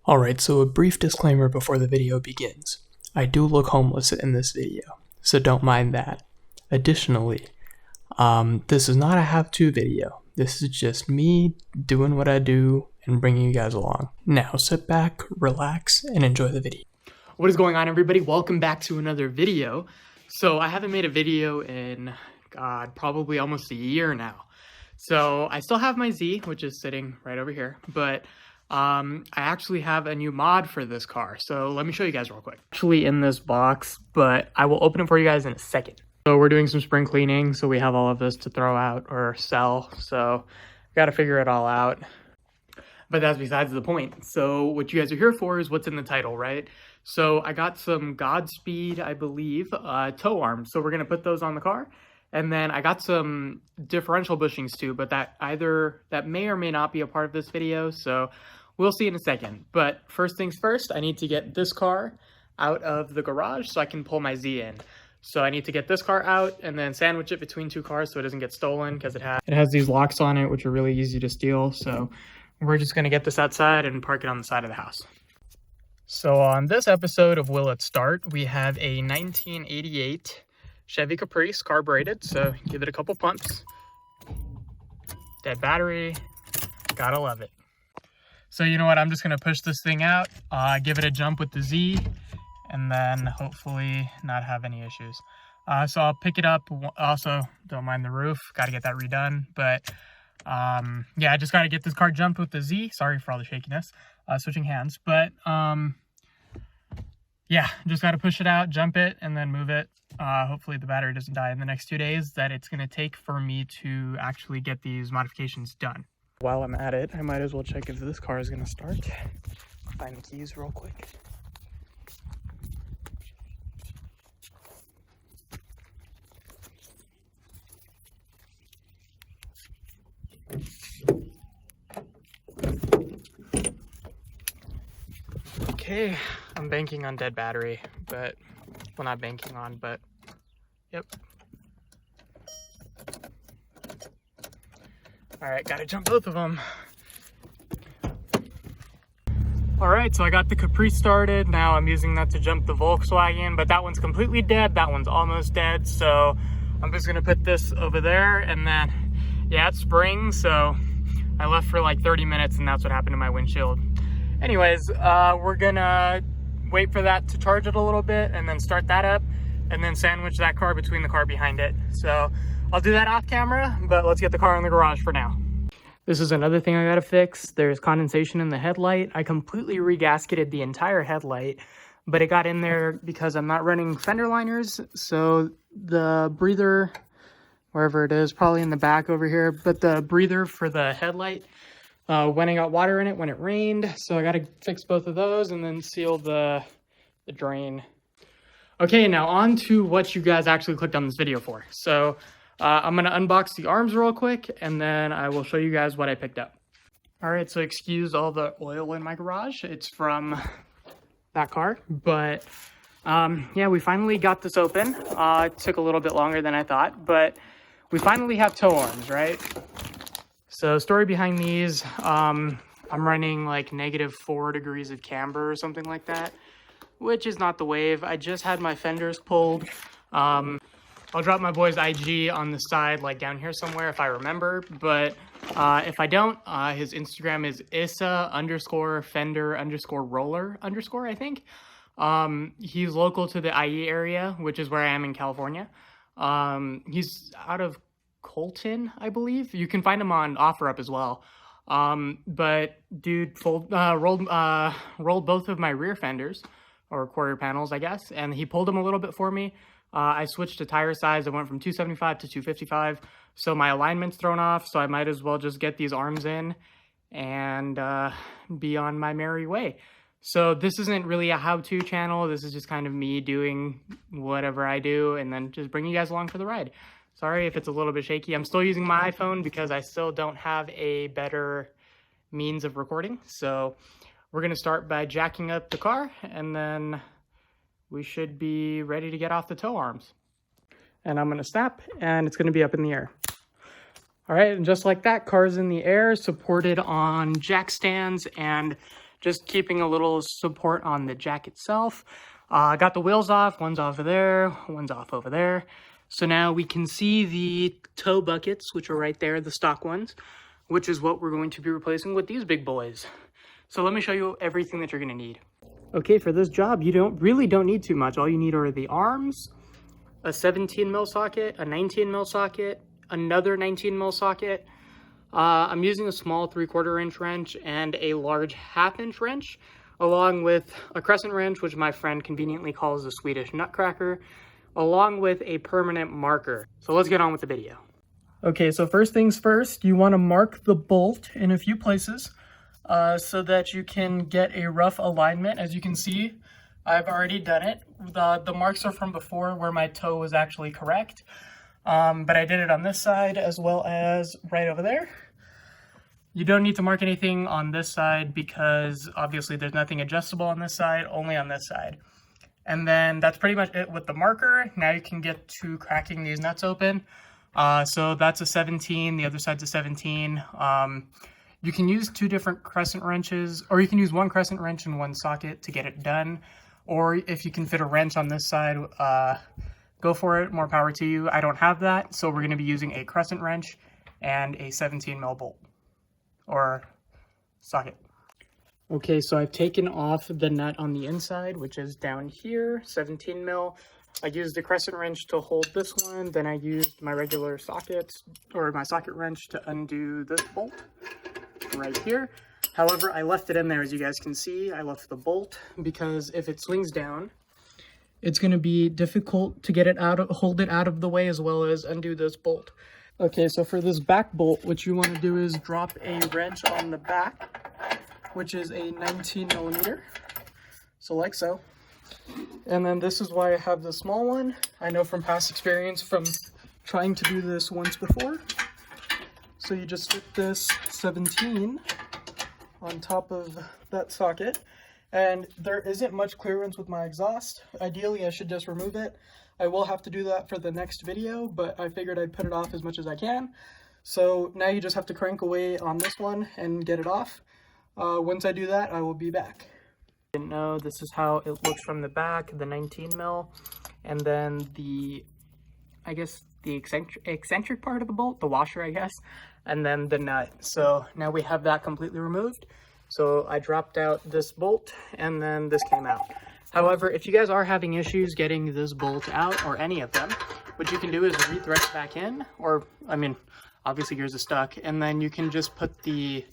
Alright, so a brief disclaimer before the video begins. I do look homeless in this video, so don't mind that. Additionally, this is not a how-to video. This is just me doing what I do and bringing you guys along. Now sit back, relax, and enjoy the video. What is going on, everybody? Welcome back to another video. So I haven't made a video in, probably almost a year now. So I still have my Z, which is sitting right over here, but I actually have a new mod for this car. So let me show you guys real quick. Actually in this box, but I will open it for you guys in a second. So we're doing some spring cleaning, so we have all of this to throw out or sell. So got to figure it all out. But that's besides the point. So what you guys are here for is what's in the title, right? So I got some Godspeed, I believe, tow arms. So we're going to put those on the car. And then I got some differential bushings too, but that may or may not be a part of this video. So we'll see in a second. But first things first, I need to get this car out of the garage so I can pull my Z in. So I need to get this car out and then sandwich it between two cars so it doesn't get stolen, because it has these locks on it, which are really easy to steal. So we're just going to get this outside and park it on the side of the house. So on this episode of Will It Start, we have a 1988 Chevy Caprice carbureted. So give it a couple pumps. Dead battery. Gotta love it. So you know what? I'm just going to push this thing out, give it a jump with the Z, and then hopefully not have any issues. So I'll pick it up. Also, don't mind the roof. Got to get that redone. But yeah, I just got to get this car jumped with the Z. Sorry for all the shakiness. Switching hands. But yeah, just got to push it out, jump it, and then move it. Hopefully the battery doesn't die in the next 2 days that it's going to take for me to actually get these modifications done. While I'm at it, I might as well check if this car is going to start. Find the keys real quick. Okay, I'm banking on dead battery, but, well, not banking on, but, yep. All right, gotta jump both of them. All right, so I got the Caprice started. Now I'm using that to jump the Volkswagen, but that one's completely dead. That one's almost dead. So I'm just gonna put this over there, and then, yeah, it's spring, so I left for like 30 minutes and that's what happened to my windshield. Anyways, we're gonna wait for that to charge it a little bit and then start that up and then sandwich that car between the car behind it. So I'll do that off camera, but let's get the car in the garage for now. This is another thing I gotta fix. There's condensation in the headlight. I completely regasketed the entire headlight, but it got in there because I'm not running fender liners. So the breather, wherever it is, probably in the back over here, but the breather for the headlight, when I got water in it when it rained. So I gotta fix both of those and then seal the drain. Okay, now on to what you guys actually clicked on this video for. So I'm going to unbox the arms real quick, and then I will show you guys what I picked up. All right, so excuse all the oil in my garage. It's from that car. But yeah, we finally got this open. It took a little bit longer than I thought, but we finally have tow arms, right? So story behind these, I'm running like -4 degrees of camber or something like that, which is not the wave. I just had my fenders pulled. I'll drop my boy's IG on the side, like down here somewhere if I remember, but if I don't, his Instagram is Issa_Fender_roller_, I think. He's local to the IE area, which is where I am in California. He's out of Colton, I believe. You can find him on OfferUp as well. But dude rolled both of my rear fenders, or quarter panels, I guess, and he pulled them a little bit for me. I switched to tire size. I went from 275 to 255, so my alignment's thrown off, so I might as well just get these arms in and be on my merry way. So this isn't really a how-to channel. This is just kind of me doing whatever I do and then just bring you guys along for the ride. Sorry if it's a little bit shaky. I'm still using my iPhone because I still don't have a better means of recording. So we're going to start by jacking up the car, and then we should be ready to get off the tow arms. And I'm going to snap, and it's going to be up in the air. All right, and just like that, car's in the air, supported on jack stands and just keeping a little support on the jack itself. I got the wheels off, one's off of there, one's off over there. So now we can see the toe buckets, which are right there, the stock ones, which is what we're going to be replacing with these big boys. So let me show you everything that you're gonna need. Okay, for this job, you really don't need too much. All you need are the arms, a 17 mil socket, a 19 mil socket, another 19 mil socket. I'm using a small 3/4 inch wrench and a large 1/2 inch wrench, along with a crescent wrench, which my friend conveniently calls a Swedish nutcracker, along with a permanent marker. So let's get on with the video. Okay, so first things first, you want to mark the bolt in a few places so that you can get a rough alignment. As you can see, I've already done it. The marks are from before where my toe was actually correct, but I did it on this side as well as right over there. You don't need to mark anything on this side because obviously there's nothing adjustable on this side, only on this side. And then that's pretty much it with the marker. Now you can get to cracking these nuts open. So that's a 17, the other side's a 17. You can use 2 different crescent wrenches, or you can use 1 crescent wrench and 1 socket to get it done. Or if you can fit a wrench on this side, go for it, more power to you. I don't have that, so we're gonna be using a crescent wrench and a 17 mil bolt, or socket. Okay, so I've taken off the nut on the inside, which is down here, 17 mil. I used the crescent wrench to hold this one, then I used my regular sockets, or my socket wrench to undo this bolt right here. However, I left it in there, as you guys can see. I left the bolt because if it swings down, it's going to be difficult to get it out, hold it out of the way, as well as undo this bolt. Okay, so for this back bolt, what you want to do is drop a wrench on the back, which is a 19 millimeter. So like so. And then this is why I have the small one. I know from past experience from trying to do this once before. So you just stick this 17 on top of that socket, and there isn't much clearance with my exhaust. Ideally, I should just remove it. I will have to do that for the next video, but I figured I'd put it off as much as I can. So now you just have to crank away on this one and get it off. Once I do that, I will be back. Didn't know, this is how it looks from the back, the 19 mil, and then the, I guess, the eccentric part of the bolt, the washer, I guess, and then the nut. So now we have that completely removed. So I dropped out this bolt and then this came out. However, if you guys are having issues getting this bolt out, or any of them, what you can do is re-thread it back in, or, I mean, obviously yours is stuck, and then you can just put the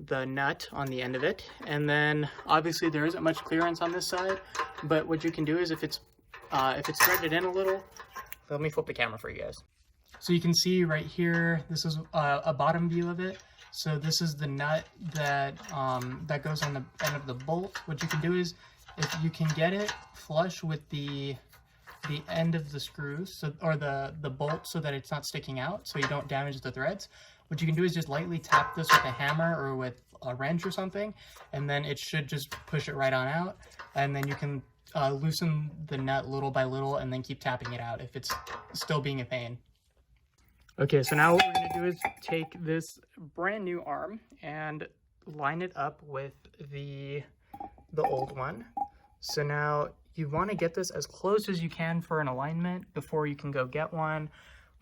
nut on the end of it, and then obviously there isn't much clearance on this side, but what you can do is if it's threaded in a little, let me flip the camera for you guys. So you can see right here, this is a bottom view of it. So this is the nut that that goes on the end of the bolt. What you can do is, if you can get it flush with the end of the screws, so, or the bolt, so that it's not sticking out, so you don't damage the threads, what you can do is just lightly tap this with a hammer or with a wrench or something, and then it should just push it right on out, and then you can loosen the nut little by little and then keep tapping it out if it's still being a pain. Okay, so now what we're going to do is take this brand new arm and line it up with the old one. So now you want to get this as close as you can for an alignment before you can go get one.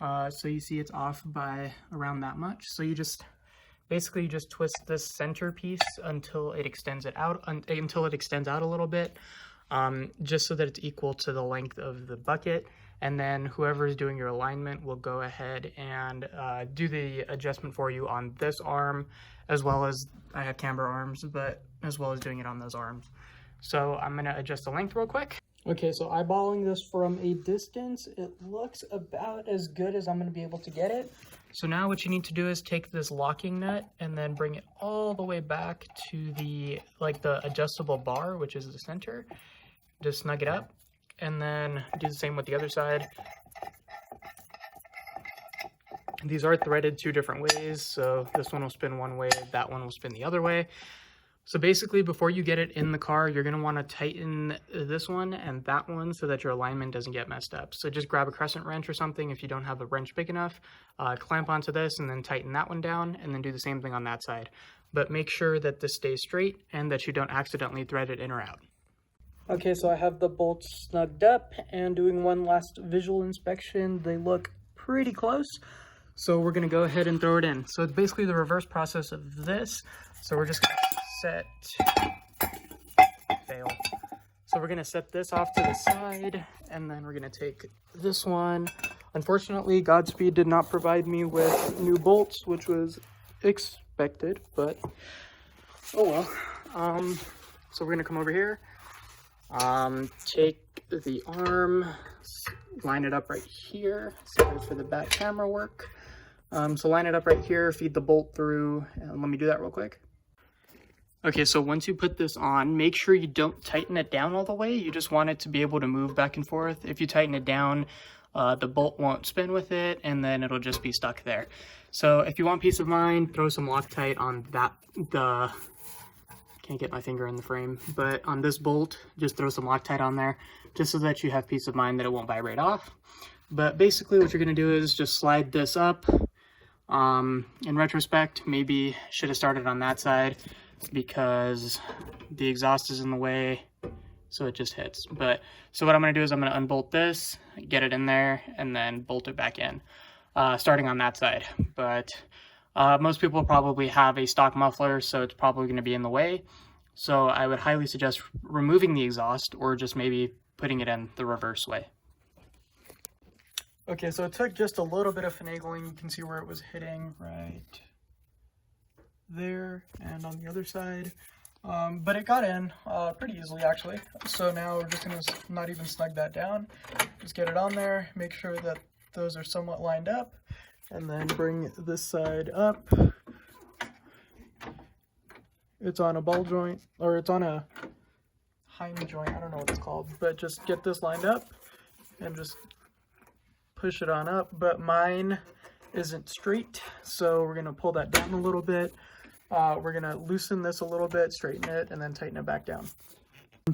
So you see it's off by around that much. So you just basically just twist this center piece until it extends it out, a little bit, just so that it's equal to the length of the bucket. And then whoever is doing your alignment will go ahead and do the adjustment for you on this arm, as well as, I have camber arms, but as well as doing it on those arms. So I'm going to adjust the length real quick. Okay, so eyeballing this from a distance, it looks about as good as I'm going to be able to get it. So now what you need to do is take this locking nut and then bring it all the way back to the adjustable bar, which is the center. Just snug it up, and then do the same with the other side. These are threaded 2 different ways, so this one will spin one way, that one will spin the other way. So basically, before you get it in the car, you're going to want to tighten this one and that one so that your alignment doesn't get messed up. So just grab a crescent wrench or something if you don't have a wrench big enough, clamp onto this and then tighten that one down, and then do the same thing on that side. but make sure that this stays straight and that you don't accidentally thread it in or out. Okay, so I have the bolts snugged up, and doing one last visual inspection, they look pretty close. So we're gonna go ahead and throw it in. So it's basically the reverse process of this. So we're just gonna set, fail. So we're gonna set this off to the side, and then we're gonna take this one. Unfortunately, Godspeed did not provide me with new bolts, which was expected, but oh well. So we're gonna come over here, take the arm, line it up right here. Sorry for the back camera work. So line it up right here, feed the bolt through, and let me do that real quick. Okay, so once you put this on, make sure you don't tighten it down all the way. You just want it to be able to move back and forth. If you tighten it down, the bolt won't spin with it, and then it'll just be stuck there. So if you want peace of mind, throw some Loctite on that, can't get my finger in the frame, but on this bolt, just throw some Loctite on there, just so that you have peace of mind that it won't vibrate off. But basically what you're gonna do is just slide this up. In retrospect, maybe should have started on that side because the exhaust is in the way, so it just hits. But so what I'm gonna do is I'm gonna unbolt this, get it in there, and then bolt it back in, starting on that side. But most people probably have a stock muffler, so it's probably gonna be in the way. So I would highly suggest removing the exhaust, or just maybe putting it in the reverse way. Okay, so it took just a little bit of finagling. You can see where it was hitting right there and on the other side. But it got in pretty easily, actually. So now we're just gonna not even snug that down. Just get it on there, make sure that those are somewhat lined up, and then bring this side up. It's on a ball joint, or it's on a hind joint, I don't know what it's called, but just get this lined up and just push it on up. But mine isn't straight, so we're gonna pull that down a little bit. We're gonna loosen this a little bit, straighten it, and then tighten it back down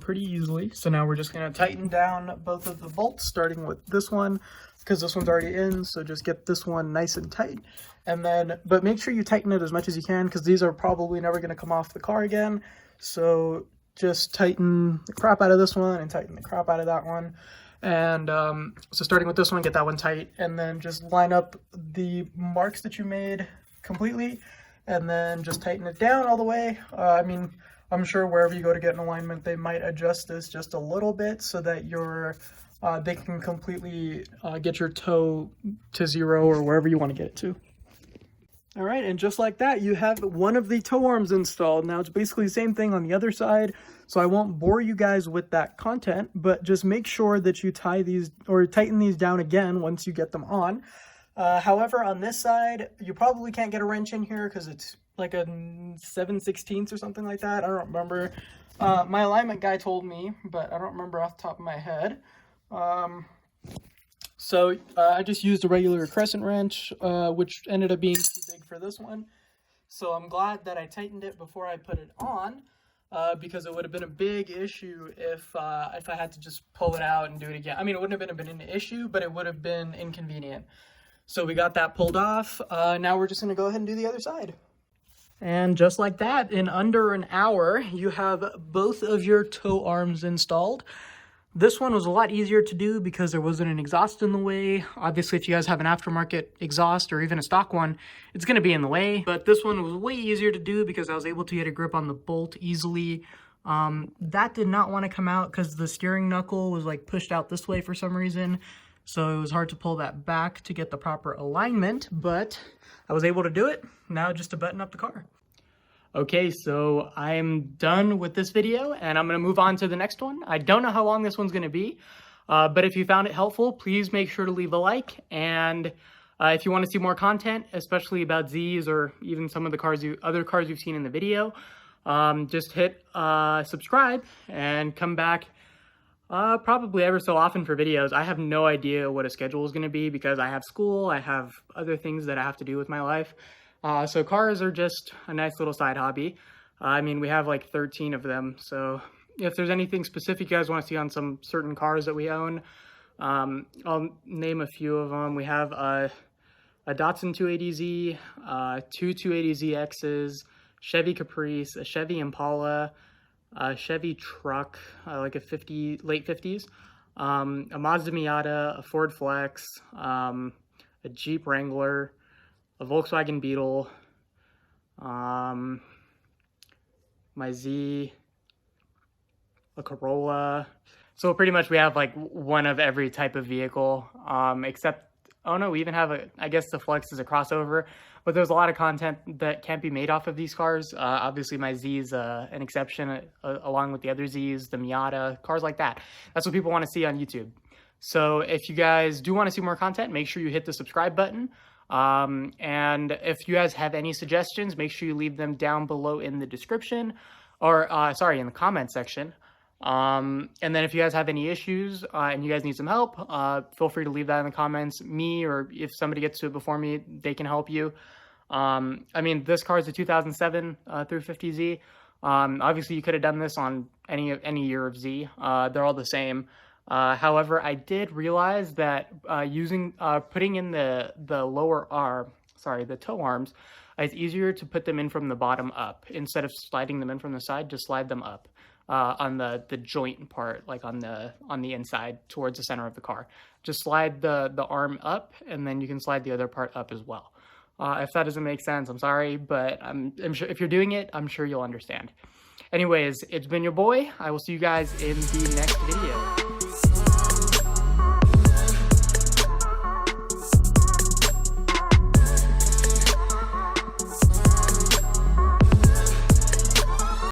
pretty easily. So now we're just gonna tighten down both of the bolts, starting with this one because this one's already in. So just get this one nice and tight, and then but make sure you tighten it as much as you can because these are probably never gonna come off the car again. So just tighten the crap out of this one and tighten the crap out of that one. And so starting with this one, get that one tight, and then just line up the marks that you made completely, and then just tighten it down all the way. I mean, I'm sure wherever you go to get an alignment, they might adjust this just a little bit so that they can completely get your toe to 0 or wherever you want to get it to. All right, and just like that, you have one of the toe arms installed. Now it's basically the same thing on the other side, so I won't bore you guys with that content, but just make sure that you tie these or tighten these down again once you get them on. However, on this side, you probably can't get a wrench in here because it's like a 7/16 or something like that. I don't remember. My alignment guy told me, but I don't remember off the top of my head. So I just used a regular crescent wrench, which ended up being too big for this one. So I'm glad that I tightened it before I put it on, because it would have been a big issue if I had to just pull it out and do it again. I mean, it wouldn't have been an issue, but it would have been inconvenient. So we got that pulled off. Now we're just going to go ahead and do the other side. And just like that, in under an hour, you have both of your toe arms installed. This one was a lot easier to do because there wasn't an exhaust in the way. Obviously, if you guys have an aftermarket exhaust or even a stock one, it's going to be in the way. But this one was way easier to do because I was able to get a grip on the bolt easily. That did not want to come out because the steering knuckle was like pushed out this way for some reason. So it was hard to pull that back to get the proper alignment, but I was able to do it. Now just to button up the car. Okay, so I'm done with this video and I'm gonna move on to the next one. I don't know how long this one's gonna be, but if you found it helpful, please make sure to leave a like. And if you wanna see more content, especially about Z's or even some of the other cars you've seen in the video, just hit subscribe and come back probably ever so often for videos. I have no idea what a schedule is gonna be because I have school, I have other things that I have to do with my life. So cars are just a nice little side hobby. I mean, we have like 13 of them. So if there's anything specific you guys want to see on some certain cars that we own, I'll name a few of them. We have a Datsun 280Z, two 280ZXs, Chevy Caprice, a Chevy Impala, a Chevy truck, like a late 50s, a Mazda Miata, a Ford Flex, a Jeep Wrangler, a Volkswagen Beetle, my Z, a Corolla. So pretty much we have like one of every type of vehicle, except, oh no, we even have I guess the Flex is a crossover, but there's a lot of content that can't be made off of these cars. Obviously my Z is an exception, along with the other Zs, the Miata, cars like that. That's what people want to see on YouTube. So if you guys do want to see more content, make sure you hit the subscribe button. And if you guys have any suggestions, make sure you leave them down below in the description, or sorry, in the comment section. And then if you guys have any issues and you guys need some help, feel free to leave that in the comments. Me, or if somebody gets to it before me, they can help you. I mean, this car is a 2007 350Z. Obviously you could have done this on any year of Z. They're all the same. However, I did realize that putting in the the toe arms, it's easier to put them in from the bottom up instead of sliding them in from the side. Just slide them up on the joint part, like on the inside towards the center of the car. Just slide the arm up, and then you can slide the other part up as well. If that doesn't make sense, I'm sorry, but I'm sure if you're doing it, I'm sure you'll understand. Anyways, it's been your boy. I will see you guys in the next video.